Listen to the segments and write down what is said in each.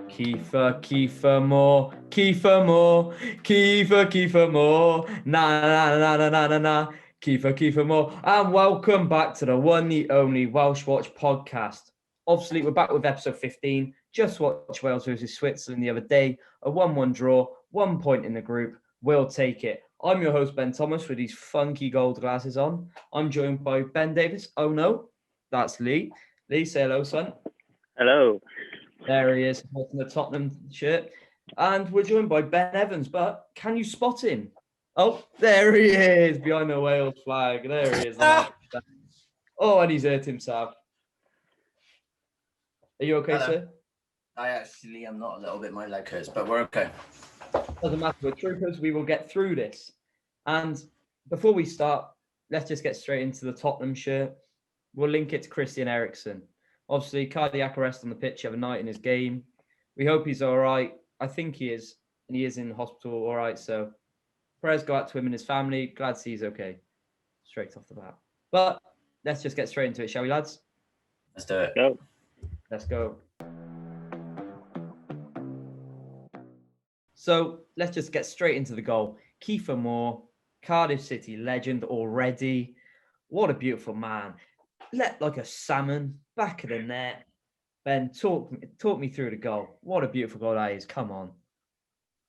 Kiefer Moore, Kiefer Moore, Kiefer Moore, na na na na na na na, Kiefer Moore, and welcome back to the one, the only Welsh Watch podcast. Obviously, we're back with episode 15. Just watched Wales versus Switzerland the other day. A 1-1 draw, 1 point in the group. We'll take it. I'm your host, Ben Thomas, with these funky gold glasses on. I'm joined by Ben Davis. Oh no, that's Lee. Lee, say hello, son. Hello. There he is, in the Tottenham shirt. And we're joined by Ben Evans, but can you spot him? Oh, there he is, behind the Wales flag. There he is. Oh, and he's hurt himself. Are you okay, Hello. sir? I actually am not a little bit. My leg hurts, but we're okay. Doesn't matter. We're troopers. We will get through this. And before we start, let's just get straight into the Tottenham shirt. We'll link it to Christian Eriksen. Obviously, cardiac arrest on the pitch the other night in his game. We hope he's all right. I think he is, and he is in hospital all right. So prayers go out to him and his family. Glad to see he's okay. Straight off the bat. But let's just get straight into it, shall we, lads? Let's do it. Go. Let's go. So let's just get straight into the goal. Kiefer Moore, Cardiff City legend already. What a beautiful man. Leapt like a salmon, back of the net. Ben, talk me through the goal. What a beautiful goal that is. Come on.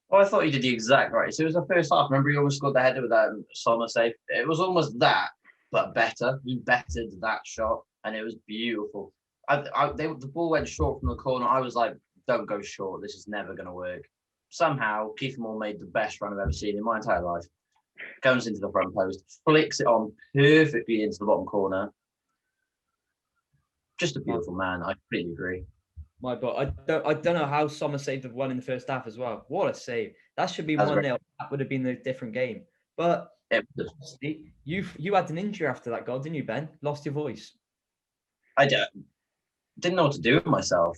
Oh, I thought he did the exact right. So it was the first half. Remember, he almost scored the header with that Sommer save. It was almost that, but better. He bettered that shot, and it was beautiful. The ball went short from the corner. I was like, don't go short. This is never going to work. Somehow, Kiefer Moore made the best run I've ever seen in my entire life. Comes into the front post, flicks it on perfectly into the bottom corner. Just a beautiful man. I completely agree. My God, I don't know how Sommer saved the one in the first half as well. What a save! That should be 1-0. That would have been a different game. But you had an injury after that goal, didn't you, Ben? Lost your voice. I didn't know what to do with myself.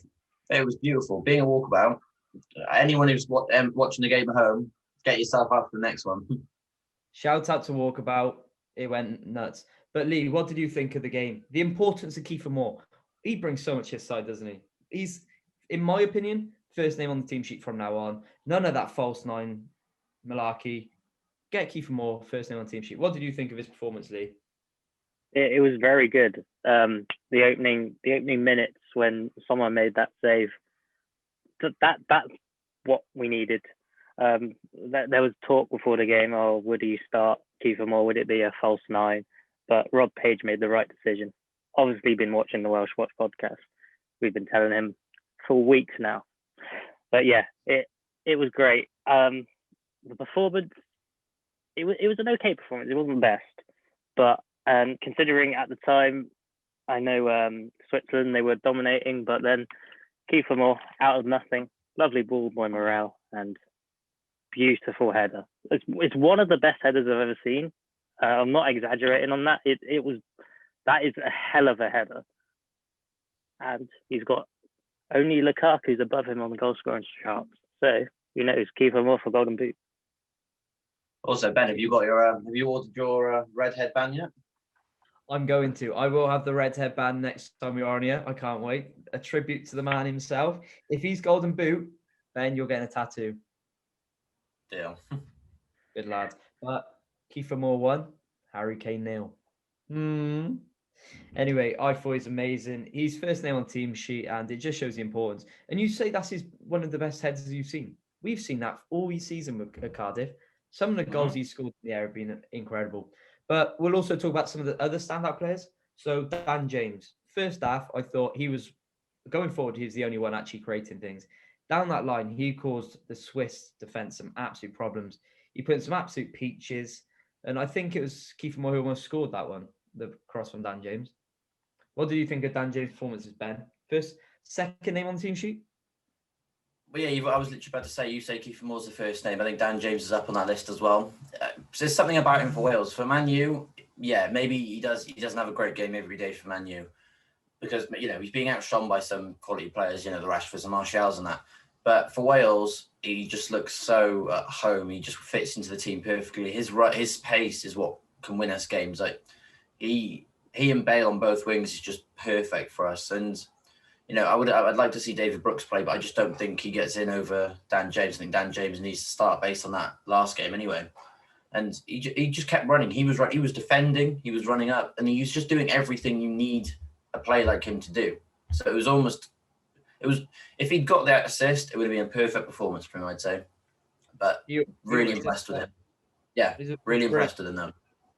It was beautiful. Being a walkabout. Anyone who's watching the game at home, get yourself up for the next one. Shout out to Walkabout. It went nuts. But Lee, what did you think of the game? The importance of Kiefer Moore. He brings so much to his side, doesn't he? He's, in my opinion, first name on the team sheet from now on. None of that false nine malarkey. Get Kiefer Moore, first name on the team sheet. What did you think of his performance, Lee? It was very good. The opening minutes when someone made that save. That's what we needed. There was talk before the game. Oh, would he start Kiefer Moore? Would it be a false nine? But Rob Page made the right decision. Obviously, been watching the Welsh Watch podcast. We've been telling him for weeks now. But yeah, it was great. The performance, it was an okay performance. It wasn't the best, but considering at the time, I know Switzerland, they were dominating, but then Kiefer Moore out of nothing, lovely ball by Morel, and beautiful header. It's one of the best headers I've ever seen. I'm not exaggerating on that. That is a hell of a header. And he's got only Lukaku's above him on the goal scoring chart. So, who knows, Kiefer Moore for Golden Boot. Also, Ben, have you ordered your red headband yet? I'm going to. I will have the red headband next time we are on here. I can't wait. A tribute to the man himself. If he's Golden Boot, Ben, you're getting a tattoo. Deal. Good lad. But Kiefer Moore 1, Harry Kane 0. Anyway, I thought he's amazing. He's first name on team sheet, and it just shows the importance. And you say that's one of the best headers you've seen. We've seen that all season with Cardiff. Some of the goals he scored in the air have been incredible. But we'll also talk about some of the other standout players. So Dan James, first half, I thought he was going forward. He was the only one actually creating things. Down that line, he caused the Swiss defense some absolute problems. He put in some absolute peaches. And I think it was Kiefer Moore who almost scored that one, the cross from Dan James. What do you think of Dan James' performances, Ben? Second name on the team sheet? Well, yeah, I was literally about to say, you say Kiefer Moore's the first name. I think Dan James is up on that list as well. There's something about him for Wales. For Man U, yeah, maybe he doesn't have a great game every day for Man U because, he's being outshone by some quality players, the Rashfords and Martials and that. But for Wales, he just looks so at home. He just fits into the team perfectly. His pace is what can win us games. Like he and Bale on both wings is just perfect for us. And I'd like to see David Brooks play, but I just don't think he gets in over Dan James. I think Dan James needs to start based on that last game anyway. And he just kept running. He was defending, he was running up, and he was just doing everything you need a player like him to do. So if he'd got that assist, it would have been a perfect performance for him, I'd say. But really impressed with him. Yeah, really impressed with him though.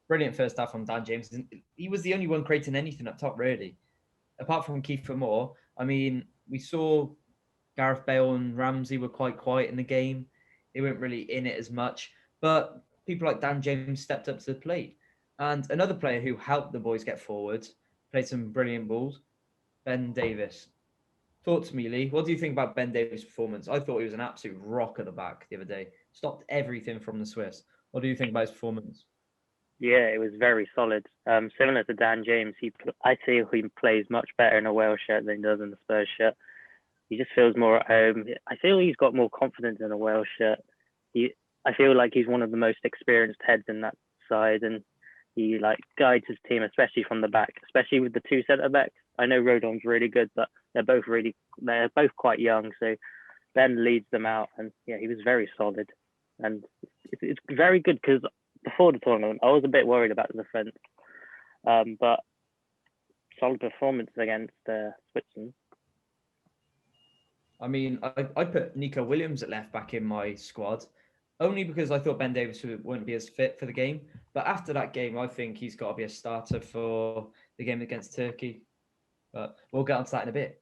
Brilliant first half from Dan James. He was the only one creating anything up top, really. Apart from Kiefer Moore, I mean, we saw Gareth Bale and Ramsey were quite quiet in the game. They weren't really in it as much. But people like Dan James stepped up to the plate. And another player who helped the boys get forward, played some brilliant balls, Ben Davies. Talk to me, Lee. What do you think about Ben Davies' performance? I thought he was an absolute rock at the back the other day. Stopped everything from the Swiss. What do you think about his performance? Yeah, it was very solid. Similar to Dan James, I feel he plays much better in a Wales shirt than he does in the Spurs shirt. He just feels more at home. I feel he's got more confidence in a Wales shirt. I feel like he's one of the most experienced heads in that side, and he guides his team, especially from the back, especially with the two centre backs. I know Rodon's really good, but they're both quite young, so Ben leads them out, and yeah, he was very solid, and it's very good because before the tournament I was a bit worried about the defence, but solid performance against Switzerland. I mean, I put Nico Williams at left back in my squad, only because I thought Ben Davies wouldn't be as fit for the game. But after that game, I think he's got to be a starter for the game against Turkey. But we'll get onto that in a bit.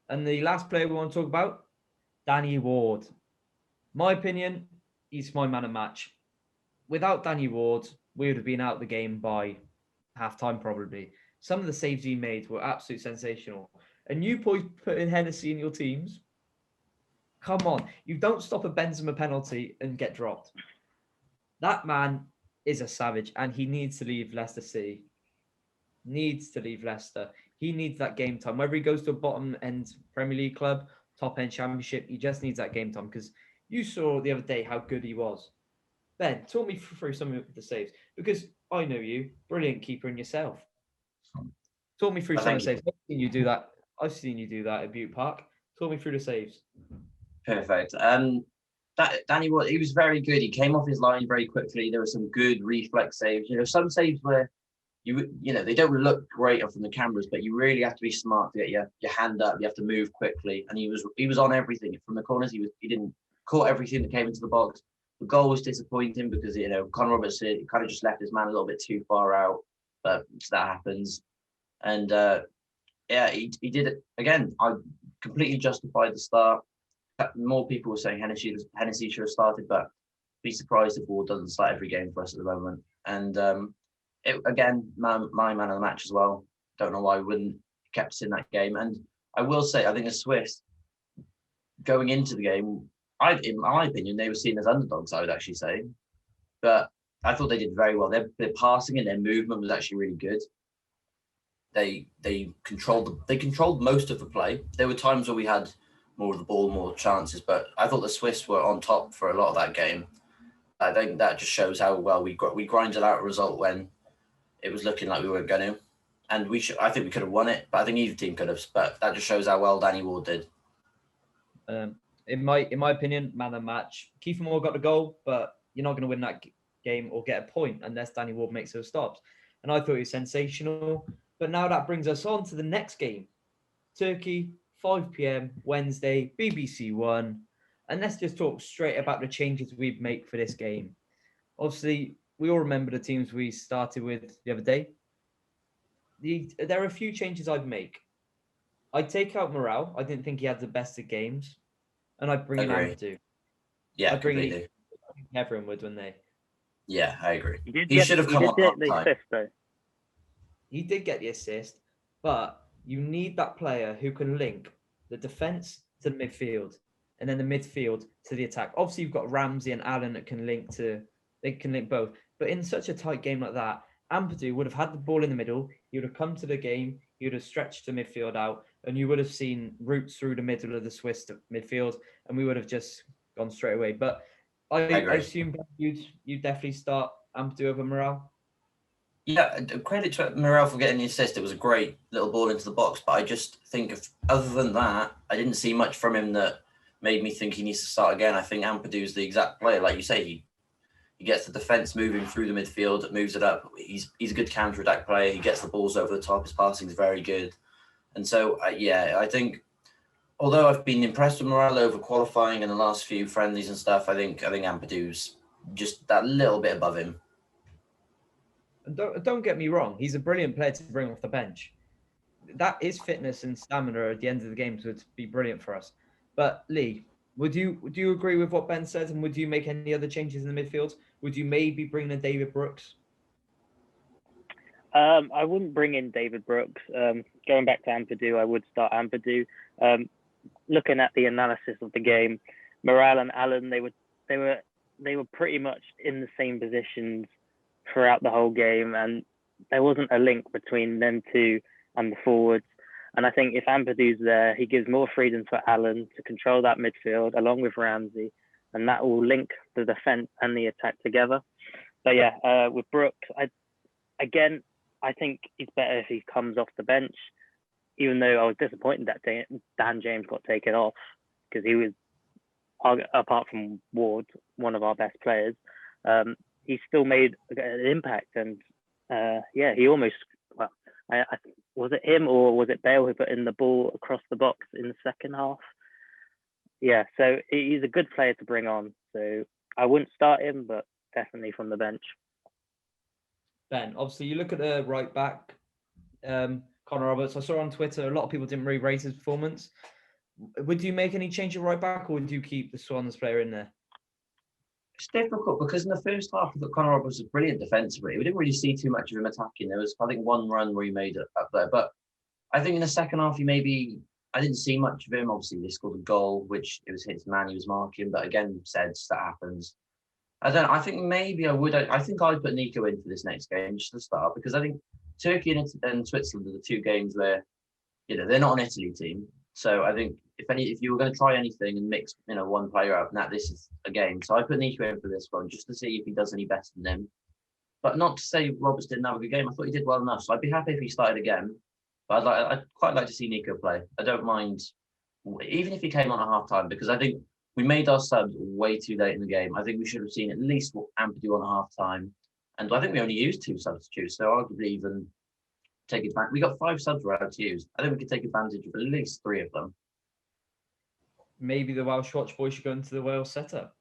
And the last player we want to talk about, Danny Ward. My opinion, he's my man of match. Without Danny Ward, we would have been out of the game by half-time probably. Some of the saves he made were absolutely sensational. And you boys putting Hennessy in your teams, come on. You don't stop a Benzema penalty and get dropped. That man is a savage, and he needs to leave Leicester City. Needs to leave Leicester. He needs that game time. Whether he goes to a bottom-end Premier League club, top-end Championship, he just needs that game time, because you saw the other day how good he was. Ben, talk me through some of the saves, because I know you, brilliant keeper in yourself. Talk me through some of the saves. I've seen you do that at Butte Park. Talk me through the saves. Perfect. Danny Ward, he was very good. He came off his line very quickly. There were some good reflex saves. Some saves where they don't look great from the cameras, but you really have to be smart to get your hand up. You have to move quickly, and he was on everything from the corners. He didn't caught everything that came into the box. The goal was disappointing because Conor Robertson kind of just left his man a little bit too far out, but that happens. And he did it again. I completely justified the start. More people were saying Hennessy should have started, but be surprised if Ward doesn't start every game for us at the moment. And my man of the match as well. Don't know why we wouldn't kept us in that game. And I will say, I think the Swiss going into the game, in my opinion, they were seen as underdogs, I would actually say. But I thought they did very well. Their passing and their movement was actually really good. They controlled most of the play. There were times where we had more of the ball, more chances, but I thought the Swiss were on top for a lot of that game. I think that just shows how well we grinded out a result when it was looking like we weren't going to. And I think we could have won it, but I think either team could have. But that just shows how well Danny Ward did. In my opinion, man of the match. Kiefer Moore got the goal, but you're not going to win that game or get a point unless Danny Ward makes those stops. And I thought he was sensational. But now that brings us on to the next game. Turkey, 5 p.m. Wednesday, BBC One. And let's just talk straight about the changes we'd make for this game. Obviously, we all remember the teams we started with the other day. There are a few changes I'd make. I'd take out Morale. I didn't think he had the best of games. And I'd bring in Amadou. Yeah, completely. Everyone would, wouldn't they? Yeah, I agree. He should have come up top time. He did get the assist, but you need that player who can link the defence to the midfield and then the midfield to the attack. Obviously, you've got Ramsey and Allen that can link both. But in such a tight game like that, Amadou would have had the ball in the middle. He would have come to the game. He would have stretched the midfield out, and you would have seen routes through the middle of the Swiss midfield, and we would have just gone straight away. But I assume you'd definitely start Amadou over Morale. Yeah, credit to Morel for getting the assist. It was a great little ball into the box, but I just think other than that, I didn't see much from him that made me think he needs to start again. I think Ampadu's the exact player, like you say. He gets the defense moving through the midfield, moves it up. He's a good counter-attack player. He gets the balls over the top. His passing is very good, and so I think although I've been impressed with Morel over qualifying in the last few friendlies and stuff, I think Ampadu's just that little bit above him. Don't get me wrong, he's a brilliant player to bring off the bench. That is fitness and stamina at the end of the game to be brilliant for us. But Lee, would you agree with what Ben said, and would you make any other changes in the midfield? Would you maybe bring in David Brooks? I wouldn't bring in David Brooks. Going back to Ampadu, I would start Ampadu. Looking at the analysis of the game, Morel and Allen, they were pretty much in the same positions throughout the whole game, and there wasn't a link between them two and the forwards. And I think if Ampadu's there, he gives more freedom for Allen to control that midfield along with Ramsey, and that will link the defense and the attack together. But yeah, with Brooks, I think it's better if he comes off the bench, even though I was disappointed that Dan James got taken off because he was, apart from Ward, one of our best players. He still made an impact, and he almost, was it him or was it Bale who put in the ball across the box in the second half? Yeah, so he's a good player to bring on. So I wouldn't start him, but definitely from the bench. Ben, obviously you look at the right back, Connor Roberts. I saw on Twitter a lot of people didn't really rate his performance. Would you make any change at right back, or would you keep the Swans player in there? It's difficult because in the first half, I thought Connor Roberts was brilliant defensively. We didn't really see too much of him attacking. There was, I think, one run where he made it up there. But I think in the second half, I didn't see much of him. Obviously, they scored a goal, which it was his man he was marking. But again, that happens. I think maybe I would. I think I'd put Nico in for this next game just to start, because I think Turkey and Switzerland are the two games where, they're not an Italy team. So I think if you were going to try anything and mix, one player up, this is a game. So I put Nico in for this one just to see if he does any better than them. But not to say Roberts didn't have a good game. I thought he did well enough. So I'd be happy if he started again. But I'd quite like to see Nico play. I don't mind, even if he came on at half time, because I think we made our subs way too late in the game. I think we should have seen at least what Ampadu on half time. And I think we only used 2 substitutes. So arguably even take advantage. We got 5 subs we're allowed to use. I think we could take advantage of at least 3 of them. Maybe the Welsh watch boy should go into the Wales setup.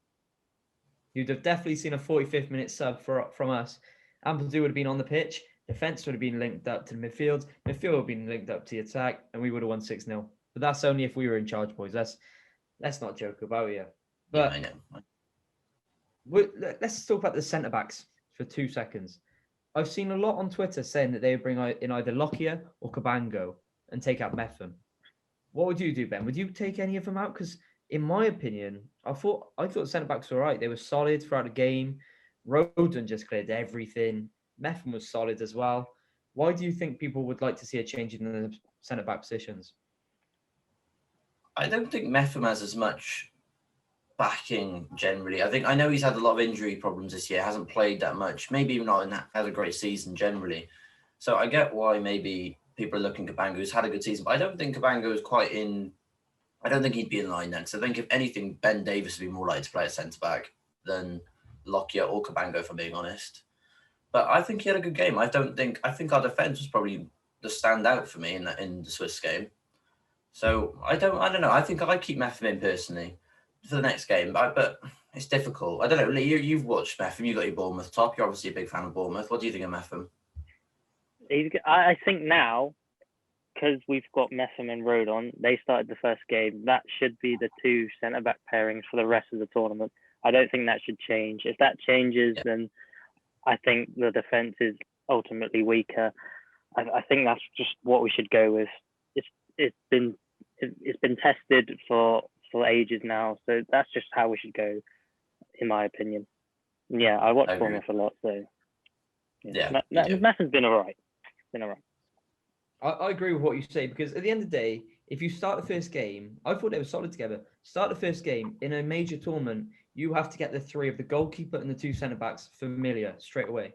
You'd have definitely seen a 45th minute sub from us. Ampadu would have been on the pitch. Defence would have been linked up to the midfield. Midfield would have been linked up to the attack, and we would have won 6-0. But that's only if we were in charge, boys. Let's not joke about it. But yeah, I know. Let's talk about the centre-backs for 2 seconds. I've seen a lot on Twitter saying that they would bring in either Lockyer or Cabango and take out Metham. What would you do, Ben? Would you take any of them out? Because in my opinion, I thought centre-backs were all right. They were solid throughout the game. Rodon just cleared everything. Metham was solid as well. Why do you think people would like to see a change in the centre-back positions? I don't think Metham has as much backing generally. I know he's had a lot of injury problems this year, hasn't played that much, maybe even not had a great season generally. So I get why maybe people are looking at Cabango, who's had a good season, but I don't think Cabango is quite in. I don't think he'd be in line then. So I think if anything, Ben Davies would be more likely to play at centre back than Lockyer or Cabango, if I'm being honest. But I think he had a good game. I think our defence was probably the standout for me in the Swiss game. So I don't know. I think I'd keep Metham in personally for the next game, but it's difficult. I don't know. Lee, you've watched Metham. You got your Bournemouth top. You're obviously a big fan of Bournemouth. What do you think of Metham? I think now, because we've got Metham and Rodon, they started the first game. That should be the 2 centre-back pairings for the rest of the tournament. I don't think that should change. If that changes, then I think the defence is ultimately weaker. I think that's just what we should go with. It's been tested for ages now, so that's just how we should go, in my opinion. Yeah, I watch Bournemouth a lot, so Metham's been all right. I agree with what you say, because at the end of the day, if you start the first game, I thought they were solid together. Start the first game in a major tournament, you have to get the 3 of the goalkeeper and the 2 centre backs familiar straight away.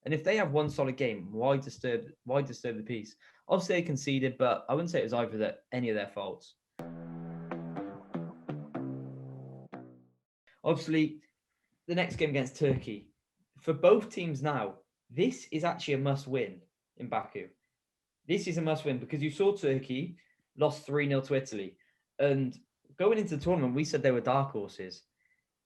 And if they have one solid game, why disturb the peace? Obviously, they conceded, but I wouldn't say it was either any of their faults. Obviously, the next game against Turkey. For both teams now, this is actually a must-win in Baku. This is a must-win because you saw Turkey lost 3-0 to Italy. And going into the tournament, we said they were dark horses.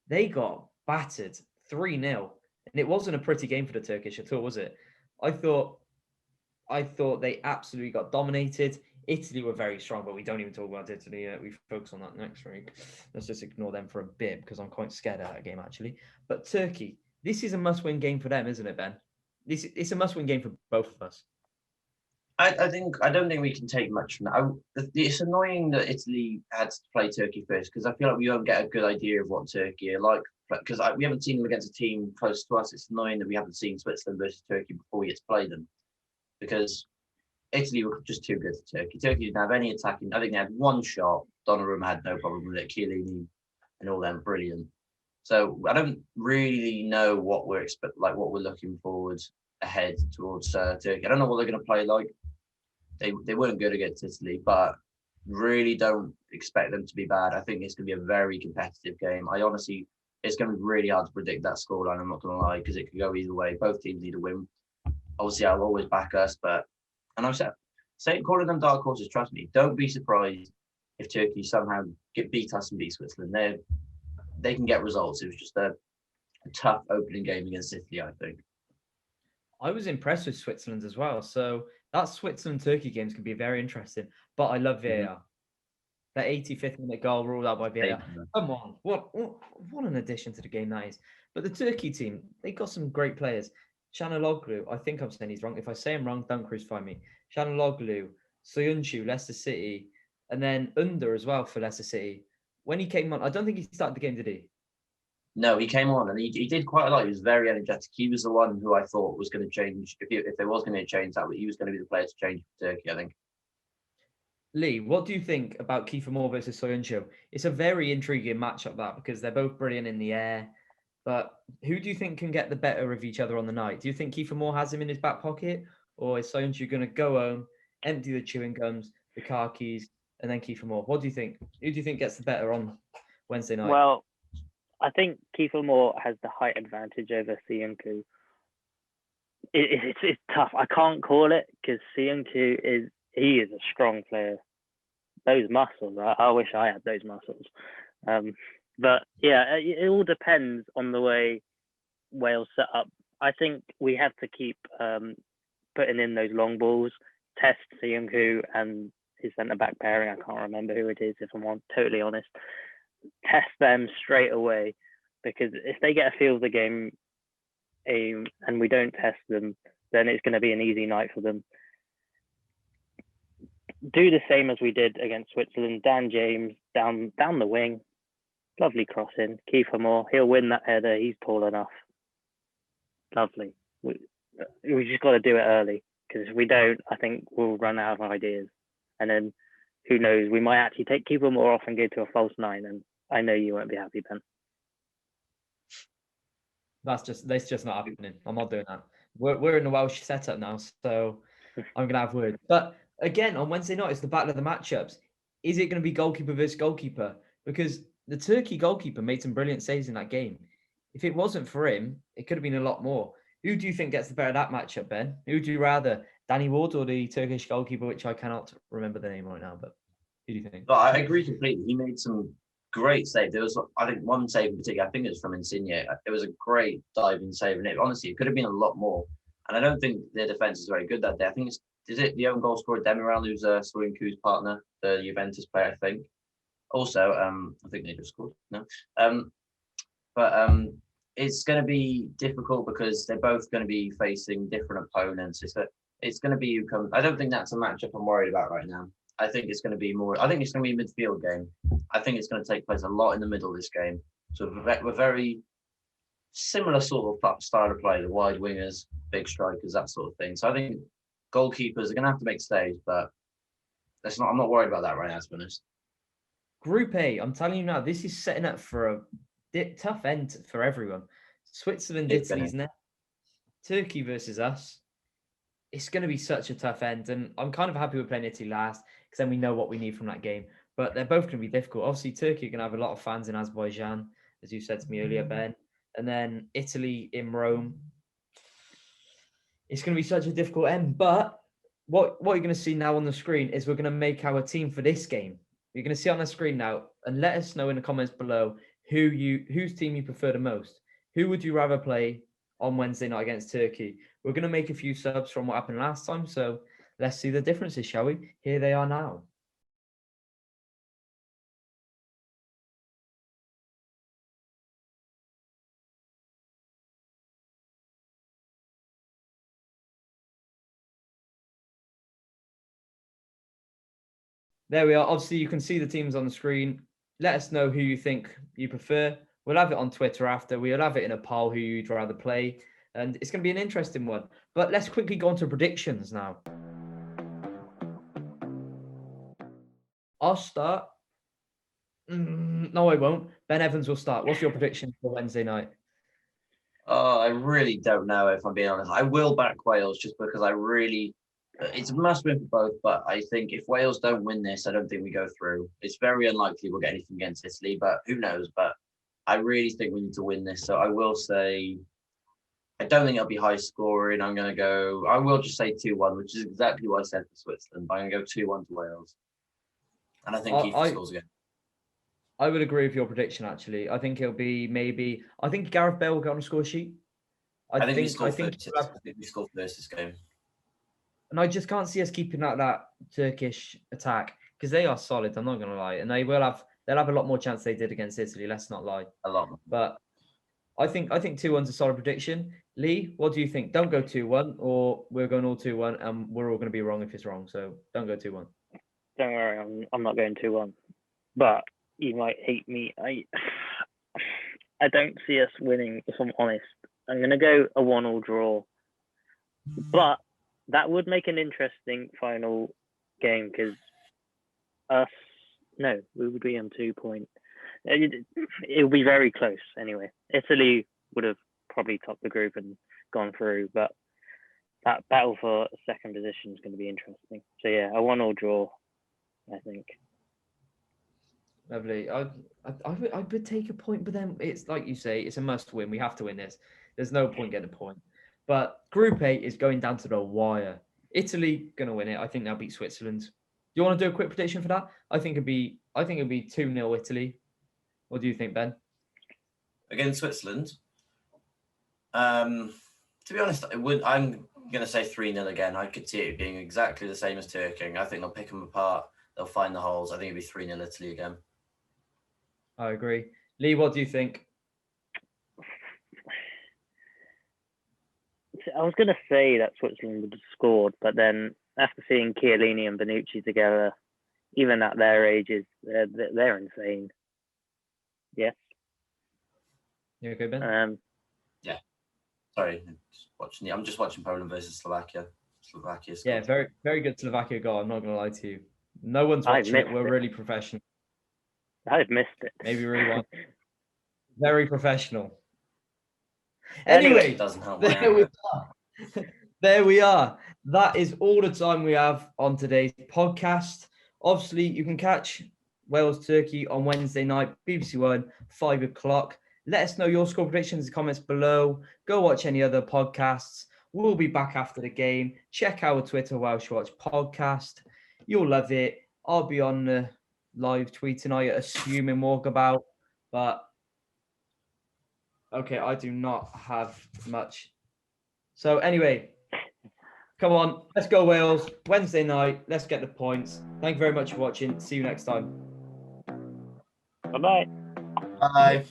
They got battered 3-0. And it wasn't a pretty game for the Turkish at all, was it? I thought they absolutely got dominated. Italy were very strong, but we don't even talk about Italy. We focus on that next week. Let's just ignore them for a bit because I'm quite scared of that game, actually. But Turkey, this is a must-win game for them, isn't it, Ben? It's a must-win game for both of us. I don't think we can take much from that. It's annoying that Italy had to play Turkey first because I feel like we won't get a good idea of what Turkey are like because we haven't seen them against a team close to us. It's annoying that we haven't seen Switzerland versus Turkey before we get to play them because Italy were just too good for Turkey. Turkey didn't have any attacking. I think they had one shot. Donnarumma had no problem with it. Chiellini and all them brilliant. So I don't really know what we're what we're looking forward ahead towards Turkey. I don't know what they're going to play like. They weren't good against Italy, but really don't expect them to be bad. I think it's going to be a very competitive game. It's going to be really hard to predict that scoreline. I'm not going to lie because it could go either way. Both teams need to win. Obviously, I'll always back us, and I'm saying calling them dark horses. Trust me, don't be surprised if Turkey somehow beat us and beat Switzerland. They can get results. It was just a tough opening game against Italy, I think. I was impressed with Switzerland as well. So that Switzerland-Turkey games can be very interesting. But I love VAR. Mm-hmm. That 85th minute goal ruled out by VAR. Come on, what an addition to the game that is. But the Turkey team, they got some great players. Çalhanoğlu, I think I'm saying he's wrong. If I say him wrong, don't crucify me. Çalhanoğlu, Soyuncu, Leicester City, and then Under as well for Leicester City. When he came on, I don't think he started the game, did he? No, he came on and he did quite a lot. He was very energetic. He was the one who I thought was going to change. If there was going to change that, he was going to be the player to change for Turkey, I think. Lee, what do you think about Kiefer Moore versus Soyuncu? It's a very intriguing matchup, that, because they're both brilliant in the air. But who do you think can get the better of each other on the night? Do you think Kiefer Moore has him in his back pocket? Or is Soyuncu going to go home, empty the chewing gums, the car keys, and then Kiefer Moore? What do you think? Who do you think gets the better on Wednesday night? Well, I think Kiefer Moore has the height advantage over Soyuncu. It's tough. I can't call it because Soyuncu is a strong player. Those muscles, I wish I had those muscles. But yeah, it all depends on the way Wales set up. I think we have to keep putting in those long balls, test Soyuncu and his centre-back pairing. I can't remember who it is, if I'm totally honest. Test them straight away, because if they get a feel of the game and we don't test them, then it's going to be an easy night for them. Do the same as we did against Switzerland. Dan James down the wing, lovely crossing. Kiefer Moore, he'll win that header. He's tall enough. Lovely. We just got to do it early, because if we don't, I think we'll run out of ideas. And then who knows? We might actually take Kiefer Moore off and go to a false nine, and I know you won't be happy, Ben. That's just not happening. I'm not doing that. We're in the Welsh setup now, so I'm gonna have words. But again, on Wednesday night, it's the battle of the matchups. Is it going to be goalkeeper versus goalkeeper? Because the Turkey goalkeeper made some brilliant saves in that game. If it wasn't for him, it could have been a lot more. Who do you think gets the better of that matchup, Ben? Who do you rather, Danny Ward or the Turkish goalkeeper, which I cannot remember the name right now, but who do you think? But I agree completely. He made some great save. There was, I think, one save in particular. I think it was from Insigne. It was a great diving save, and it could have been a lot more. And I don't think their defense is very good that day. I think is it the own goal scorer Demiral, who's Soyuncu's partner, the Juventus player, I think. Also, I think they just scored. No, but it's going to be difficult because they're both going to be facing different opponents. It's going to be who comes. I don't think that's a matchup I'm worried about right now. I think it's going to be more. I think it's going to be a midfield game. I think it's going to take place a lot in the middle of this game. So we're very similar sort of style of play: the wide wingers, big strikers, that sort of thing. So I think goalkeepers are going to have to make saves, but I'm not worried about that right now, to be honest. Group A, I'm telling you now, this is setting up for a tough end for everyone. Switzerland, Italy's next. Turkey versus us. It's going to be such a tough end, and I'm kind of happy we're playing Italy last because then we know what we need from that game. But they're both going to be difficult. Obviously, Turkey are going to have a lot of fans in Azerbaijan, as you said to me earlier, Ben. And then Italy in Rome. It's going to be such a difficult end. But what you're going to see now on the screen is we're going to make our team for this game. You're going to see on the screen now, and let us know in the comments below whose team you prefer the most. Who would you rather play on Wednesday night against Turkey? We're going to make a few subs from what happened last time, so let's see the differences, shall we? Here they are now. There we are. Obviously, you can see the teams on the screen. Let us know who you think you prefer. We'll have it on Twitter after. We'll have it in a poll who you'd rather play. And it's going to be an interesting one. But let's quickly go on to predictions now. I'll start. No, I won't. Ben Evans will start. What's your prediction for Wednesday night? Oh, I really don't know, if I'm being honest. I will back Wales just because it's a must win for both, but I think if Wales don't win this, I don't think we go through. It's very unlikely we'll get anything against Italy, but who knows? But I really think we need to win this. So I will say, I don't think it'll be high scoring. I will just say 2-1, which is exactly what I said for Switzerland. But I'm going to go 2-1 to Wales. And I think Keith scores again. I would agree with your prediction, actually. I think it'll be I think Gareth Bale will get on the score sheet. I think we score first this game. And I just can't see us keeping out that Turkish attack because they are solid. I'm not going to lie, and they'll have a lot more chance they did against Italy. Let's not lie. A lot more. But I think 2-1's a solid prediction. Lee, what do you think? Don't go 2-1, or we're going all 2-1, and we're all going to be wrong if it's wrong. So don't go 2-1. Don't worry, I'm not going 2-1. But you might hate me. I don't see us winning, if I'm honest. I'm going to go a 1-1 draw. But that would make an interesting final game because we would be on 2 points. It would be very close anyway. Italy would have probably topped the group and gone through, but that battle for second position is going to be interesting. So yeah, a 1-1 draw, I think. Lovely. I would take a point, but then it's like you say, it's a must win. We have to win this. There's no point getting a point. But Group A is going down to the wire. Italy going to win it. I think they'll beat Switzerland. Do you want to do a quick prediction for that? I think it'd be 2-0 Italy. What do you think, Ben? Against Switzerland? To be honest, I'm going to say 3-0 again. I could see it being exactly the same as Turkey. I think they'll pick them apart. They'll find the holes. I think it'll be 3-0 Italy again. I agree. Lee, what do you think? I was going to say that Switzerland would have scored, but then after seeing Chiellini and Bonucci together, even at their ages, they're insane. Yes. You okay, Ben? Yeah. Sorry, I'm just watching Poland versus Slovakia. Slovakia. Yeah, very, very good Slovakia goal. I'm not going to lie to you. No one's watching it. We're really professional. I've missed it. Maybe rewind. Very professional. Anyway, doesn't help. There we are. That is all the time we have on today's podcast. Obviously, you can catch Wales Turkey on Wednesday night, BBC One, 5 o'clock. Let us know your score predictions in the comments below. Go watch any other podcasts. We'll be back after the game. Check our Twitter, Welsh Watch Podcast. You'll love it. I'll be on the live tweet tonight, assuming walkabout. But, okay, I do not have much. So, anyway, come on. Let's go, Wales. Wednesday night. Let's get the points. Thank you very much for watching. See you next time. Bye-bye. Bye.